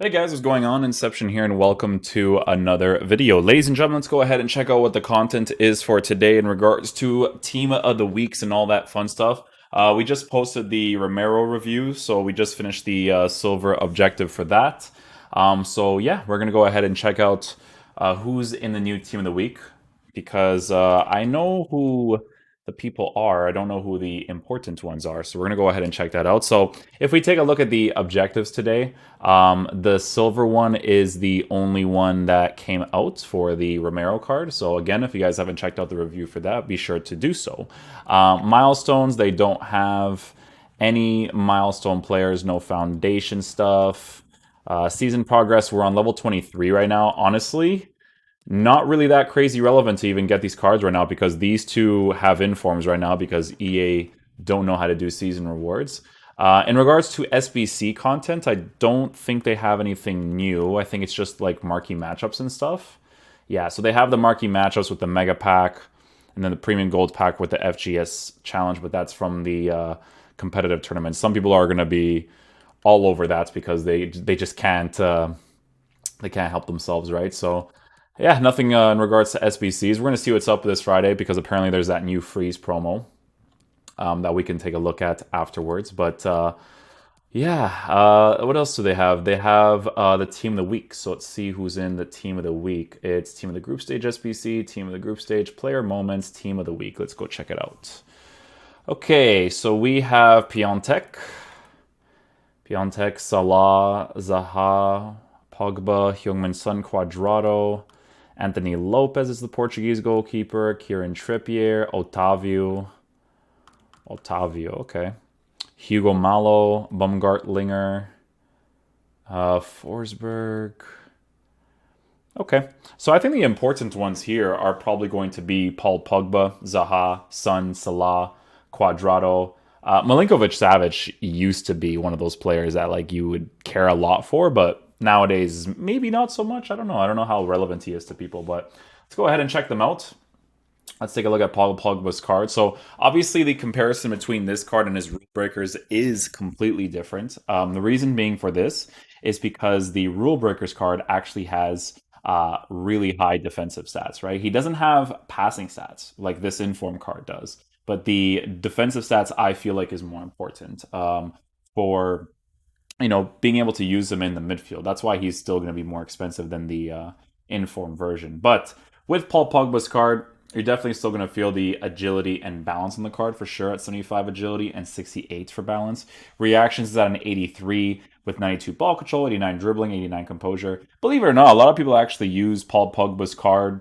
Hey guys, what's going on? Inception here, and welcome to another video. Ladies and gentlemen, let's go ahead and check out what the content is for today in regards to Team of the Weeks and all that fun stuff. We just posted the Romero review, so we just finished the silver objective for that. So yeah, we're gonna go ahead and check out who's in the new Team of the Week because I know who the people are. I don't know who the important ones are, so we're gonna go ahead and check that out. So if we take a look at the objectives today. The silver one is the only one that came out for the Romero card. So again, if you guys haven't checked out the review for that, be sure to do so. Milestones, they don't have any milestone players, no foundation stuff. Season progress, we're on level 23 right now. Honestly, not really that crazy relevant to even get these cards right now because these two have informs right now because EA don't know how to do season rewards. In regards to SBC content, I don't think they have anything new. I think it's just like marquee matchups and stuff. Yeah, so they have the marquee matchups with the Mega Pack and then the Premium Gold Pack with the FGS Challenge, but that's from the competitive tournament. Some people are going to be all over that because they just can't they can't help themselves, right? So yeah, nothing in regards to SBCs. We're going to see what's up this Friday because apparently there's that new freeze promo that we can take a look at afterwards. But yeah, what else do they have? They have the Team of the Week. So let's see who's in the Team of the Week. It's Team of the Group Stage SBC, Team of the Group Stage Player Moments, Team of the Week. Let's go check it out. Okay, so we have Piontek, Salah, Zaha, Pogba, Heung-min Son, Quadrado. Anthony Lopez is the Portuguese goalkeeper. Kieran Trippier, Otavio, okay. Hugo Malo, Baumgartlinger, Forsberg. Okay, so I think the important ones here are probably going to be Paul Pogba, Zaha, Son, Salah, Quadrado. Milinkovic-Savic used to be one of those players that like you would care a lot for, but nowadays maybe not so much. I don't know. I don't know how relevant he is to people, but let's go ahead and check them out. Let's take a look at Paul Pogba's card. So obviously the comparison between this card and his rule breakers is completely different. The reason being for this is because the rule breakers card actually has really high defensive stats, right? He doesn't have passing stats like this inform card does, but the defensive stats I feel like is more important for being able to use them in the midfield. That's why he's still going to be more expensive than the inform version. But with Paul Pogba's card, you're definitely still going to feel the agility and balance on the card for sure at 75 agility and 68 for balance. Reactions is at an 83 with 92 ball control, 89 dribbling, 89 composure. Believe it or not, a lot of people actually use Paul Pogba's card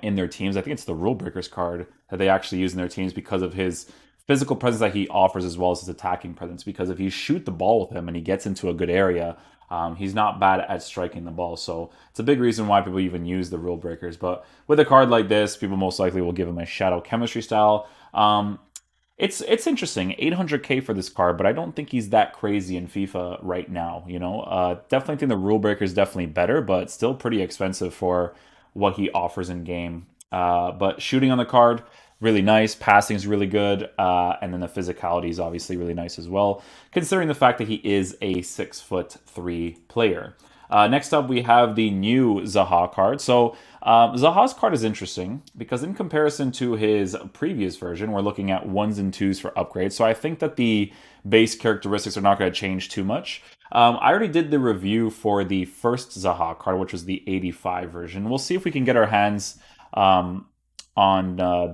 in their teams. I think it's the Rule Breakers card that they actually use in their teams because of his physical presence that he offers as well as his attacking presence. Because if you shoot the ball with him and he gets into a good area, he's not bad at striking the ball. So it's a big reason why people even use the Rule Breakers. But with a card like this, people most likely will give him a Shadow Chemistry style. It's interesting, 800k for this card, but I don't think he's that crazy in FIFA right now. Definitely think the Rule Breaker is definitely better, but still pretty expensive for what he offers in game. But shooting on the card, really nice. Passing is really good, and then the physicality is obviously really nice as well, considering the fact that he is a 6'3" player. Next up, we have the new Zaha card. So Zaha's card is interesting because in comparison to his previous version, we're looking at 1s and 2s for upgrades. So I think that the base characteristics are not going to change too much. I already did the review for the first Zaha card, which was the 85 version. We'll see if we can get our hands on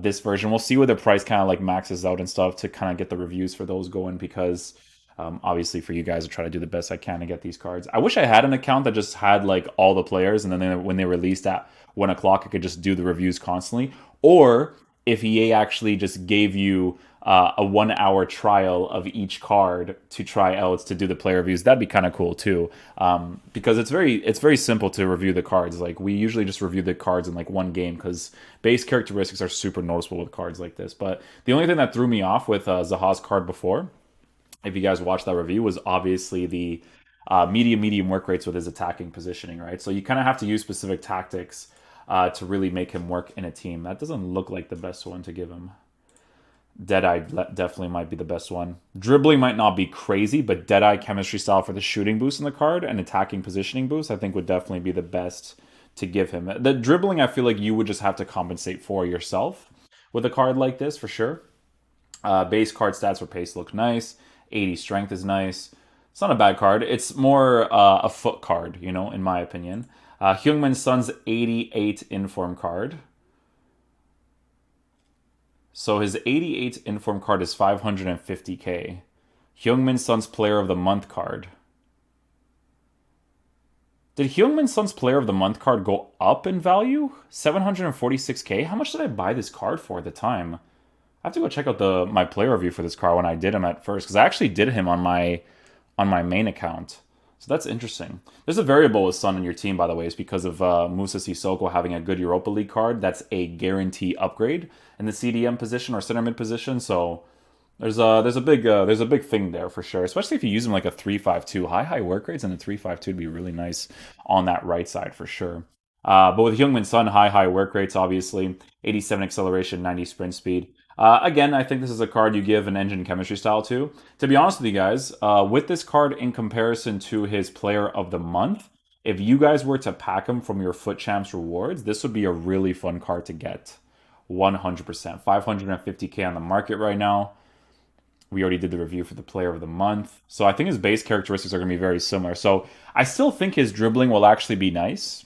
this version. We'll see where the price kind of like maxes out and stuff to kind of get the reviews for those going because obviously for you guys to try to do the best I can to get these cards. I wish I had an account that just had like all the players and then when they released at 1 o'clock, I could just do the reviews constantly. Or if EA actually just gave you a 1 hour trial of each card to try out to do the player reviews, that'd be kind of cool too. Because it's very simple to review the cards. Like we usually just review the cards in like one game because base characteristics are super noticeable with cards like this. But the only thing that threw me off with Zaha's card before, if you guys watched that review, was obviously the medium work rates with his attacking positioning, right? So you kind of have to use specific tactics to really make him work in a team. That doesn't look like the best one to give him. Deadeye definitely might be the best one. Dribbling might not be crazy, but Deadeye chemistry style for the shooting boost in the card and attacking positioning boost, I think would definitely be the best to give him. The dribbling, I feel like you would just have to compensate for yourself with a card like this for sure. Base card stats for pace look nice. 80 strength is nice. It's not a bad card. It's more a foot card, you know, in my opinion. Heung-min Son's 88 inform card. So his 88 inform card is 550k. Heung-min Son's Player of the Month card. Did Heung-min Son's Player of the Month card go up in value? 746k? How much did I buy this card for at the time? I have to go check out my player review for this card when I did him at first, because I actually did him on my main account. So that's interesting. There's a variable with Sun in your team, by the way. It's because of Musa Sissoko having a good Europa League card. That's a guarantee upgrade in the CDM position or center mid position. So there's a big thing there for sure. Especially if you use him like a 3-5-2. High work rates and a 3-5-2 would be really nice on that right side for sure. But with Heung-min Son, high work rates, obviously. 87 acceleration, 90 sprint speed. Again, I think this is a card you give an engine chemistry style to. To be honest with you guys, with this card in comparison to his Player of the Month, if you guys were to pack him from your Foot Champs rewards, this would be a really fun card to get. 100%. 550k on the market right now. We already did the review for the Player of the Month. So I think his base characteristics are going to be very similar. So I still think his dribbling will actually be nice,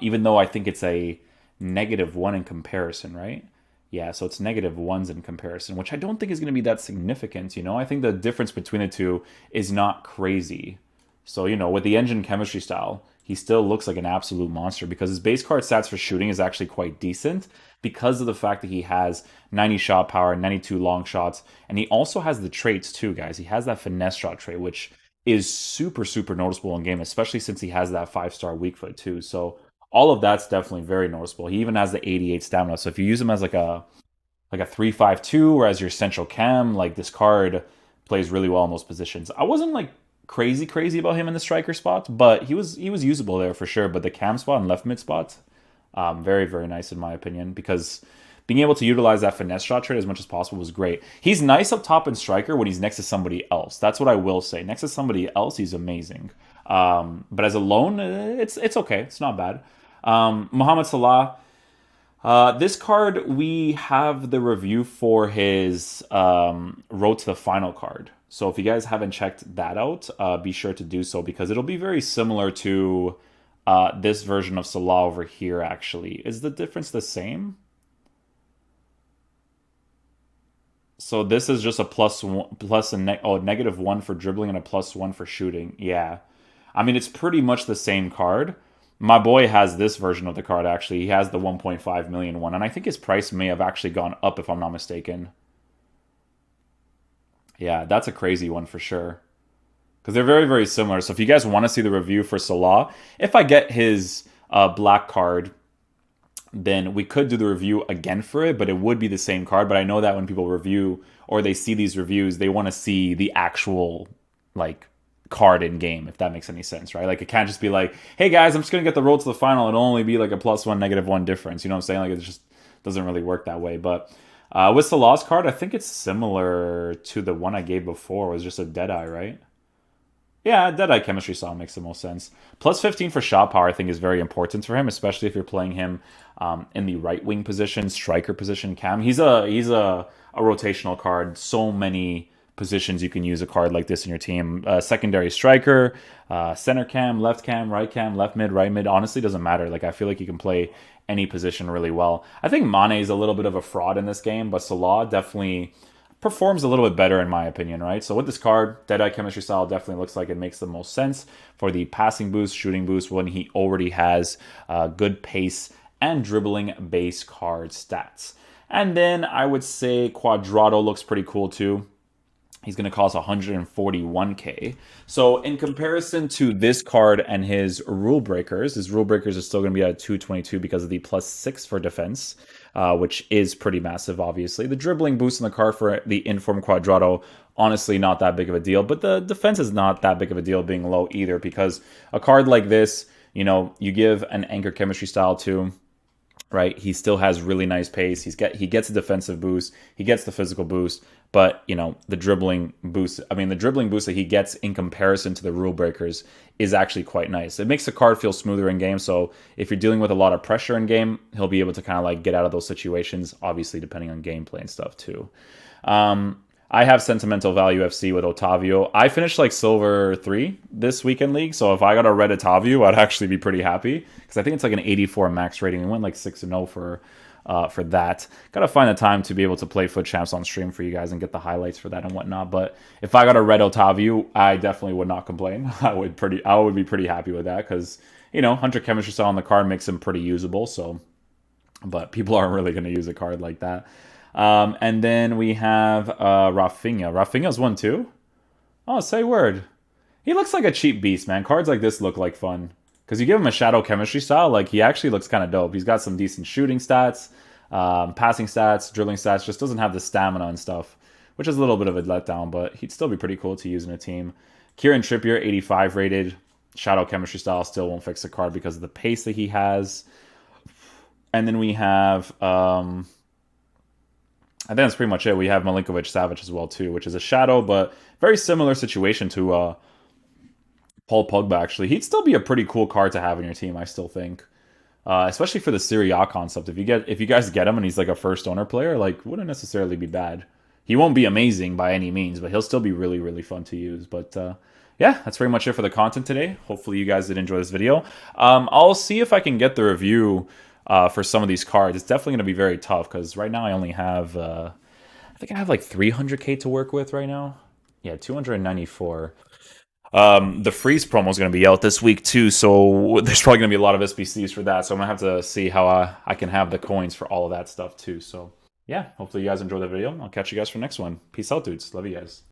even though I think it's a -1 in comparison, right? Yeah, so it's -1s in comparison, which I don't think is going to be that significant, you know? I think the difference between the two is not crazy. So, you know, with the engine chemistry style, he still looks like an absolute monster because his base card stats for shooting is actually quite decent because of the fact that he has 90 shot power, 92 long shots, and he also has the traits too, guys. He has that finesse shot trait, which is super noticeable in game, especially since he has that 5-star weak foot too. So all of that's definitely very noticeable. He even has the 88 stamina. So if you use him as like a 3-5-2 or as your central cam, like this card plays really well in those positions. I wasn't like crazy about him in the striker spot, but he was usable there for sure. But the cam spot and left mid spot, very nice in my opinion, because being able to utilize that finesse shot trait as much as possible was great. He's nice up top in striker when he's next to somebody else. That's what I will say. Next to somebody else, he's amazing. But as a lone, it's okay. It's not bad. Mohamed Salah. This card, we have the review for his Road to the Final card. So if you guys haven't checked that out, be sure to do so because it'll be very similar to this version of Salah over here, actually. Is the difference the same? So this is just a -1 for dribbling and a +1 for shooting. Yeah. I mean, it's pretty much the same card. My boy has this version of the card, actually. He has the 1.5 million one, and I think his price may have actually gone up if I'm not mistaken. Yeah, that's a crazy one for sure. Because they're very similar. So if you guys want to see the review for Salah, if I get his black card, then we could do the review again for it, but it would be the same card. But I know that when people review or they see these reviews, they want to see the actual, like, card in game, if that makes any sense, right? Like, it can't just be like, hey guys, I'm just gonna get the road to the final. It'll only be like a +1, -1 difference. You know what I'm saying? Like, it just doesn't really work that way. But with Salah's card, I think it's similar to the one I gave before. It was just a Deadeye, right? Yeah, Deadeye chemistry style makes the most sense. +15 for shot power, I think, is very important for him, especially if you're playing him in the right wing position, striker position, cam. He's a rotational card. So many positions you can use a card like this in your team. Secondary striker, center cam, left cam, right cam, left mid, right mid. Honestly, doesn't matter. Like, I feel like you can play any position really well. I think Mane is a little bit of a fraud in this game, but Salah definitely performs a little bit better in my opinion, right? So with this card, Deadeye chemistry style definitely looks like it makes the most sense for the passing boost, shooting boost when he already has good pace and dribbling base card stats. And then I would say Cuadrado looks pretty cool too. He's going to cost 141k. So in comparison to this card and his rule breakers are still going to be at 222 because of the +6 for defense, which is pretty massive, obviously. The dribbling boost in the card for the Inform Cuadrado, honestly, not that big of a deal. But the defense is not that big of a deal being low either, because a card like this, you know, you give an anchor chemistry style to, right? He still has really nice pace. He gets a defensive boost, he gets the physical boost, but the dribbling boost. I mean, the dribbling boost that he gets in comparison to the rule breakers is actually quite nice. It makes the card feel smoother in game. So if you're dealing with a lot of pressure in game, he'll be able to kind of like get out of those situations. Obviously, depending on gameplay and stuff too. I have sentimental value FC with Otavio. I finished like silver 3 this weekend league, so if I got a red Otavio, I'd actually be pretty happy because I think it's like an 84 max rating. We went like 6-0 for that. Gotta find the time to be able to play Foot Champs on stream for you guys and get the highlights for that and whatnot. But if I got a red Otavio, I definitely would not complain. I would be pretty happy with that because 100 chemistry style on the card makes him pretty usable. So, but people aren't really going to use a card like that. And then we have Rafinha. Rafinha's one too? Oh, say word. He looks like a cheap beast, man. Cards like this look like fun. Because you give him a shadow chemistry style, like he actually looks kind of dope. He's got some decent shooting stats, passing stats, dribbling stats, just doesn't have the stamina and stuff, which is a little bit of a letdown, but he'd still be pretty cool to use in a team. Kieran Trippier, 85 rated. Shadow chemistry style still won't fix the card because of the pace that he has. And then we have... I think that's pretty much it. We have Milinkovic-Savic as well, too, which is a shadow, but very similar situation to Paul Pogba, actually. He'd still be a pretty cool card to have in your team, I still think. Especially for the Serie A concept. If you guys get him and he's like a first owner player, like, wouldn't necessarily be bad. He won't be amazing by any means, but he'll still be really, really fun to use. But yeah, that's pretty much it for the content today. Hopefully you guys did enjoy this video. I'll see if I can get the review for some of these cards. It's definitely going to be very tough because right now I only have, I think I have like 300k to work with right now. Yeah, 294. The freeze promo is going to be out this week too, so there's probably going to be a lot of SBCs for that. So I'm going to have to see how I can have the coins for all of that stuff too. So yeah, hopefully you guys enjoyed the video. I'll catch you guys for the next one. Peace out, dudes. Love you guys.